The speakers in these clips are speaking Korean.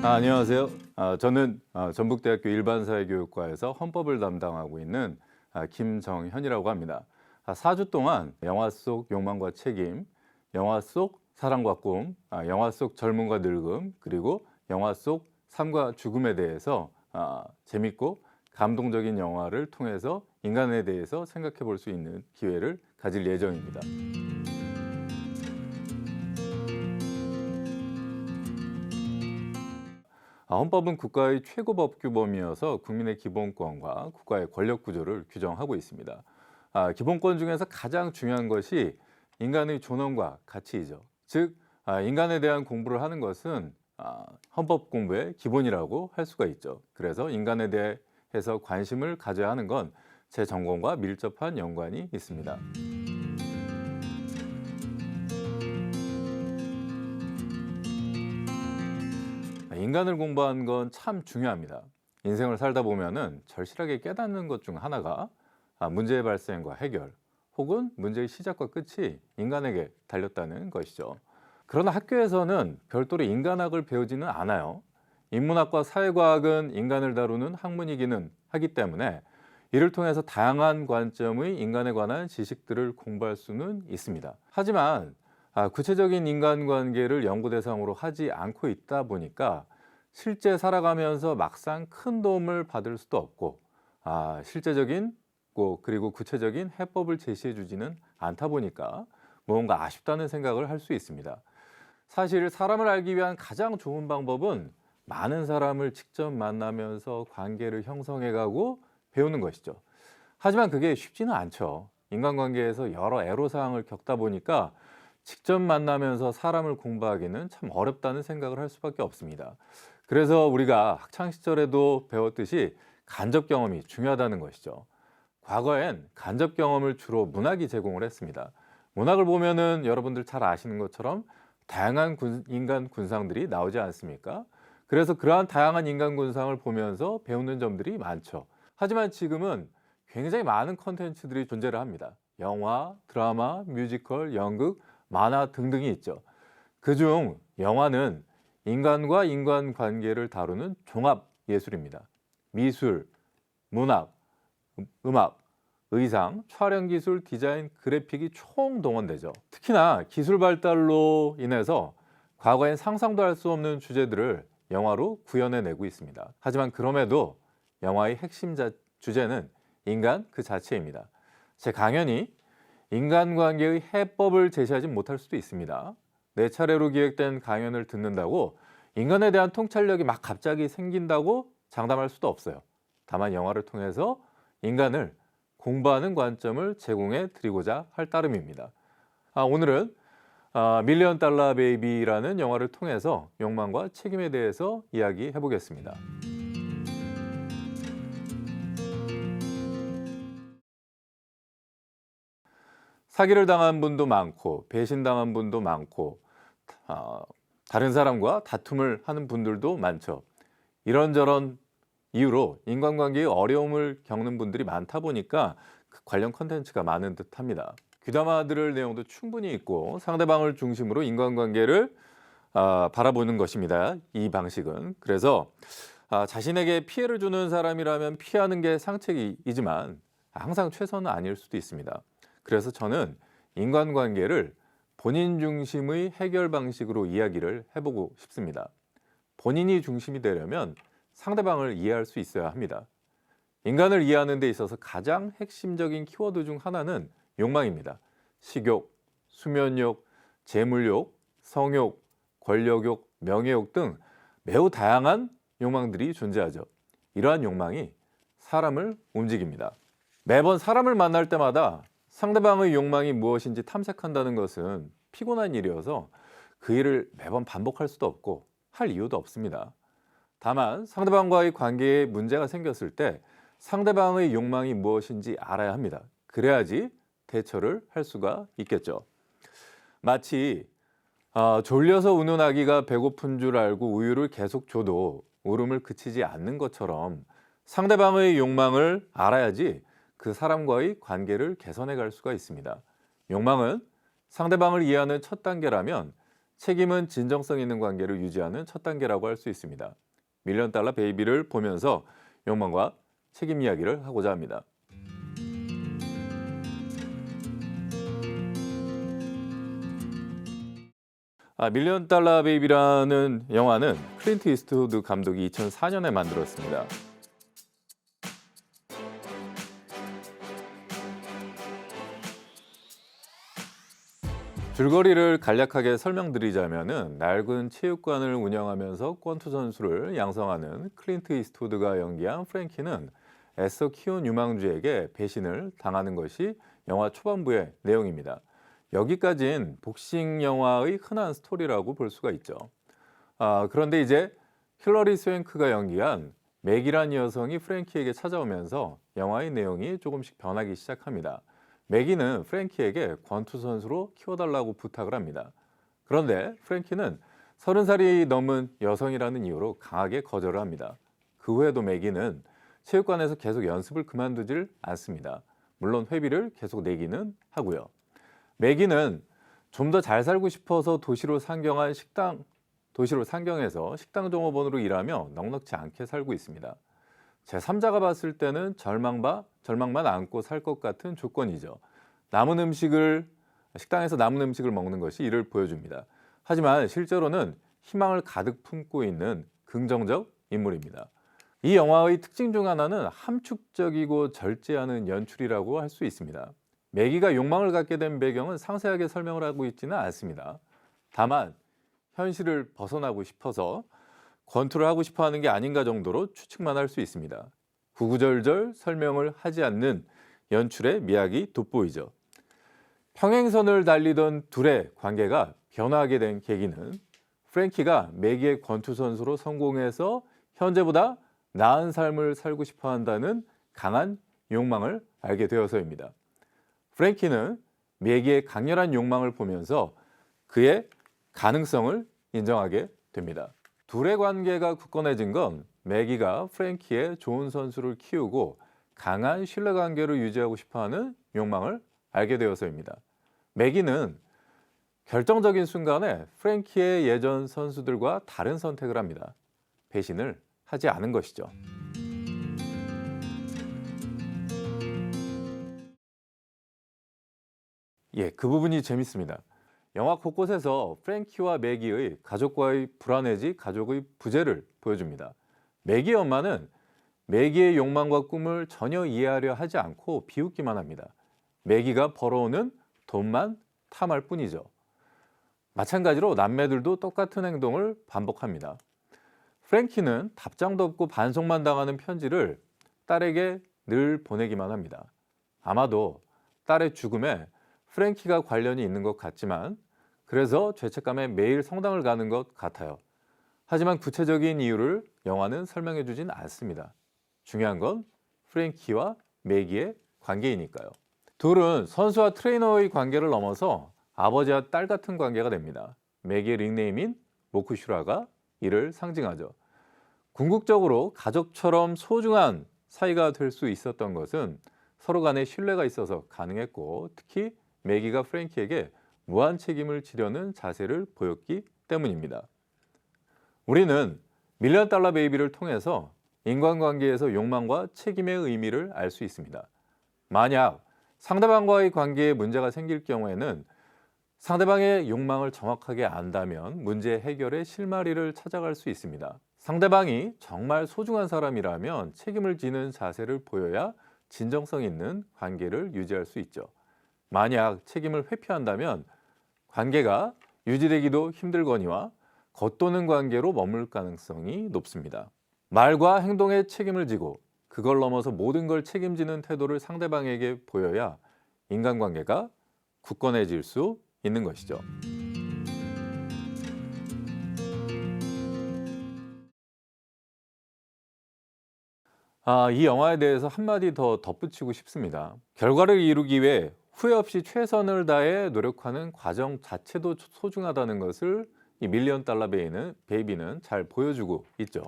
안녕하세요. 저는 전북대학교 일반사회교육과에서 헌법을 담당하고 있는 김정현이라고 합니다. 4주 동안 영화 속 욕망과 책임, 영화 속 사랑과 꿈, 영화 속 젊음과 늙음, 그리고 영화 속 삶과 죽음에 대해서 재밌고 감동적인 영화를 통해서 인간에 대해서 생각해 볼 수 있는 기회를 가질 예정입니다. 헌법은 국가의 최고 법규범이어서 국민의 기본권과 국가의 권력 구조를 규정하고 있습니다. 기본권 중에서 가장 중요한 것이 인간의 존엄과 가치이죠. 즉, 인간에 대한 공부를 하는 것은 헌법 공부의 기본이라고 할 수가 있죠. 그래서 인간에 대해서 관심을 가져야 하는 건 제 전공과 밀접한 연관이 있습니다. 인간을 공부하는 건 참 중요합니다. 인생을 살다 보면은 절실하게 깨닫는 것 중 하나가 문제의 발생과 해결 혹은 문제의 시작과 끝이 인간에게 달렸다는 것이죠. 그러나 학교에서는 별도로 인간학을 배우지는 않아요. 인문학과 사회과학은 인간을 다루는 학문이기는 하기 때문에 이를 통해서 다양한 관점의 인간에 관한 지식들을 공부할 수는 있습니다. 하지만 구체적인 인간관계를 연구 대상으로 하지 않고 있다 보니까 실제 살아가면서 막상 큰 도움을 받을 수도 없고 실제적인 그리고 구체적인 해법을 제시해 주지는 않다 보니까 뭔가 아쉽다는 생각을 할 수 있습니다. 사실 사람을 알기 위한 가장 좋은 방법은 많은 사람을 직접 만나면서 관계를 형성해가고 배우는 것이죠. 하지만 그게 쉽지는 않죠. 인간관계에서 여러 애로사항을 겪다 보니까 직접 만나면서 사람을 공부하기는 참 어렵다는 생각을 할 수밖에 없습니다. 그래서 우리가 학창 시절에도 배웠듯이 간접 경험이 중요하다는 것이죠. 과거엔 간접 경험을 주로 문학이 제공을 했습니다. 문학을 보면은 여러분들 잘 아시는 것처럼 다양한 인간 군상들이 나오지 않습니까? 그래서 그러한 다양한 인간 군상을 보면서 배우는 점들이 많죠. 하지만 지금은 굉장히 많은 컨텐츠들이 존재를 합니다. 영화, 드라마, 뮤지컬, 연극, 만화 등등이 있죠. 그중 영화는 인간과 인간 관계를 다루는 종합 예술입니다. 미술, 문학, 음악, 의상, 촬영 기술, 디자인, 그래픽이 총동원되죠. 특히나 기술 발달로 인해서 과거엔 상상도 할 수 없는 주제들을 영화로 구현해내고 있습니다. 하지만 그럼에도 영화의 핵심 주제는 인간 그 자체입니다. 제 강연이 인간관계의 해법을 제시하지 못할 수도 있습니다. 내 차례로 기획된 강연을 듣는다고 인간에 대한 통찰력이 막 갑자기 생긴다고 장담할 수도 없어요. 다만 영화를 통해서 인간을 공부하는 관점을 제공해 드리고자 할 따름입니다. 오늘은 밀리언 달러 베이비라는 영화를 통해서 욕망과 책임에 대해서 이야기해 보겠습니다. 사기를 당한 분도 많고 배신당한 분도 많고 다른 사람과 다툼을 하는 분들도 많죠. 이런저런 이유로 인간관계의 어려움을 겪는 분들이 많다 보니까 그 관련 컨텐츠가 많은 듯합니다. 귀담아 들을 내용도 충분히 있고 상대방을 중심으로 인간관계를 바라보는 것입니다. 이 방식은. 그래서 자신에게 피해를 주는 사람이라면 피하는 게 상책이지만 항상 최선은 아닐 수도 있습니다. 그래서 저는 인간관계를 본인 중심의 해결 방식으로 이야기를 해보고 싶습니다. 본인이 중심이 되려면 상대방을 이해할 수 있어야 합니다. 인간을 이해하는 데 있어서 가장 핵심적인 키워드 중 하나는 욕망입니다. 식욕, 수면욕, 재물욕, 성욕, 권력욕, 명예욕 등 매우 다양한 욕망들이 존재하죠. 이러한 욕망이 사람을 움직입니다. 매번 사람을 만날 때마다 상대방의 욕망이 무엇인지 탐색한다는 것은 피곤한 일이어서 그 일을 매번 반복할 수도 없고 할 이유도 없습니다. 다만 상대방과의 관계에 문제가 생겼을 때 상대방의 욕망이 무엇인지 알아야 합니다. 그래야지 대처를 할 수가 있겠죠. 마치 졸려서 우는 아기가 배고픈 줄 알고 우유를 계속 줘도 울음을 그치지 않는 것처럼 상대방의 욕망을 알아야지 그 사람과의 관계를 개선해 갈 수가 있습니다. 욕망은 상대방을 이해하는 첫 단계라면 책임은 진정성 있는 관계를 유지하는 첫 단계라고 할 수 있습니다. 밀리언 달러 베이비를 보면서 욕망과 책임 이야기를 하고자 합니다. 밀리언 달러 베이비라는 영화는 클린트 이스트우드 감독이 2004년에 만들었습니다. 줄거리를 간략하게 설명드리자면은 낡은 체육관을 운영하면서 권투 선수를 양성하는 클린트 이스트우드가 연기한 프랭키는 애써 키운 유망주에게 배신을 당하는 것이 영화 초반부의 내용입니다. 여기까진 복싱 영화의 흔한 스토리라고 볼 수가 있죠. 그런데 이제 힐러리 스웬크가 연기한 맥이란 여성이 프랭키에게 찾아오면서 영화의 내용이 조금씩 변하기 시작합니다. 맥이는 프랭키에게 권투 선수로 키워달라고 부탁을 합니다. 그런데 프랭키는 30살이 넘은 여성이라는 이유로 강하게 거절을 합니다. 그 후에도 맥이는 체육관에서 계속 연습을 그만두질 않습니다. 물론 회비를 계속 내기는 하고요. 맥이는 좀 더 잘 살고 싶어서 도시로 상경해서 식당 종업원으로 일하며 넉넉지 않게 살고 있습니다. 제3자가 봤을 때는 절망만 안고 살 것 같은 조건이죠. 식당에서 남은 음식을 먹는 것이 이를 보여줍니다. 하지만 실제로는 희망을 가득 품고 있는 긍정적 인물입니다. 이 영화의 특징 중 하나는 함축적이고 절제하는 연출이라고 할 수 있습니다. 매기가 욕망을 갖게 된 배경은 상세하게 설명을 하고 있지는 않습니다. 다만 현실을 벗어나고 싶어서 권투를 하고 싶어 하는 게 아닌가 정도로 추측만 할 수 있습니다. 구구절절 설명을 하지 않는 연출의 미학이 돋보이죠. 평행선을 달리던 둘의 관계가 변화하게 된 계기는 프랭키가 매기의 권투 선수로 성공해서 현재보다 나은 삶을 살고 싶어 한다는 강한 욕망을 알게 되어서입니다. 프랭키는 매기의 강렬한 욕망을 보면서 그의 가능성을 인정하게 됩니다. 둘의 관계가 굳건해진 건 매기가 프랭키의 좋은 선수를 키우고 강한 신뢰관계를 유지하고 싶어하는 욕망을 알게 되어서입니다. 매기는 결정적인 순간에 프랭키의 예전 선수들과 다른 선택을 합니다. 배신을 하지 않은 것이죠. 그 부분이 재밌습니다. 영화 곳곳에서 프랭키와 매기의 가족과의 불화 내지 가족의 부재를 보여줍니다. 매기의 엄마는 매기의 욕망과 꿈을 전혀 이해하려 하지 않고 비웃기만 합니다. 매기가 벌어오는 돈만 탐할 뿐이죠. 마찬가지로 남매들도 똑같은 행동을 반복합니다. 프랭키는 답장도 없고 반송만 당하는 편지를 딸에게 늘 보내기만 합니다. 아마도 딸의 죽음에 프랭키가 관련이 있는 것 같지만 그래서 죄책감에 매일 성당을 가는 것 같아요. 하지만 구체적인 이유를 영화는 설명해 주진 않습니다. 중요한 건 프랭키와 매기의 관계이니까요. 둘은 선수와 트레이너의 관계를 넘어서 아버지와 딸 같은 관계가 됩니다. 매기의 닉네임인 모쿠슈라가 이를 상징하죠. 궁극적으로 가족처럼 소중한 사이가 될 수 있었던 것은 서로 간의 신뢰가 있어서 가능했고 특히 매기가 프랭키에게 무한 책임을 지려는 자세를 보였기 때문입니다. 우리는 밀리언 달러 베이비를 통해서 인간관계에서 욕망과 책임의 의미를 알 수 있습니다. 만약 상대방과의 관계에 문제가 생길 경우에는 상대방의 욕망을 정확하게 안다면 문제 해결의 실마리를 찾아갈 수 있습니다. 상대방이 정말 소중한 사람이라면 책임을 지는 자세를 보여야 진정성 있는 관계를 유지할 수 있죠. 만약 책임을 회피한다면 관계가 유지되기도 힘들거니와 겉도는 관계로 머물 가능성이 높습니다. 말과 행동에 책임을 지고 그걸 넘어서 모든 걸 책임지는 태도를 상대방에게 보여야 인간관계가 굳건해질 수 있는 것이죠. 이 영화에 대해서 한마디 더 덧붙이고 싶습니다. 결과를 이루기 위해 후회 없이 최선을 다해 노력하는 과정 자체도 소중하다는 것을 이 밀리언 달러 베이비는 잘 보여주고 있죠.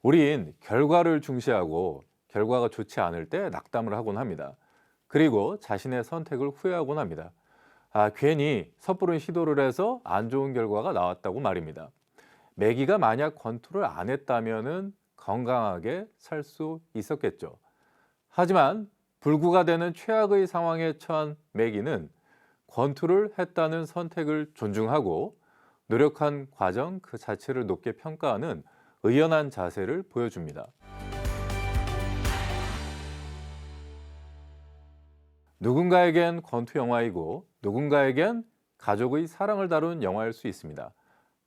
우린 결과를 중시하고 결과가 좋지 않을 때 낙담을 하곤 합니다. 그리고 자신의 선택을 후회하곤 합니다. 괜히 섣부른 시도를 해서 안 좋은 결과가 나왔다고 말입니다. 매기가 만약 권투를 안 했다면은 건강하게 살 수 있었겠죠. 하지만 불구가 되는 최악의 상황에 처한 매기는 권투를 했다는 선택을 존중하고 노력한 과정 그 자체를 높게 평가하는 의연한 자세를 보여줍니다. 누군가에겐 권투 영화이고 누군가에겐 가족의 사랑을 다룬 영화일 수 있습니다.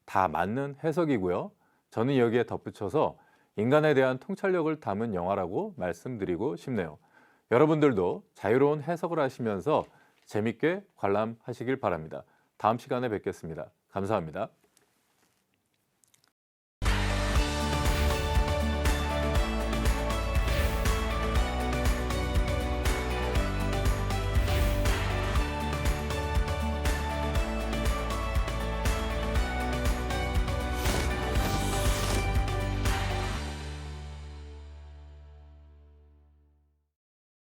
다 맞는 해석이고요. 저는 여기에 덧붙여서 인간에 대한 통찰력을 담은 영화라고 말씀드리고 싶네요. 여러분들도 자유로운 해석을 하시면서 재밌게 관람하시길 바랍니다. 다음 시간에 뵙겠습니다. 감사합니다.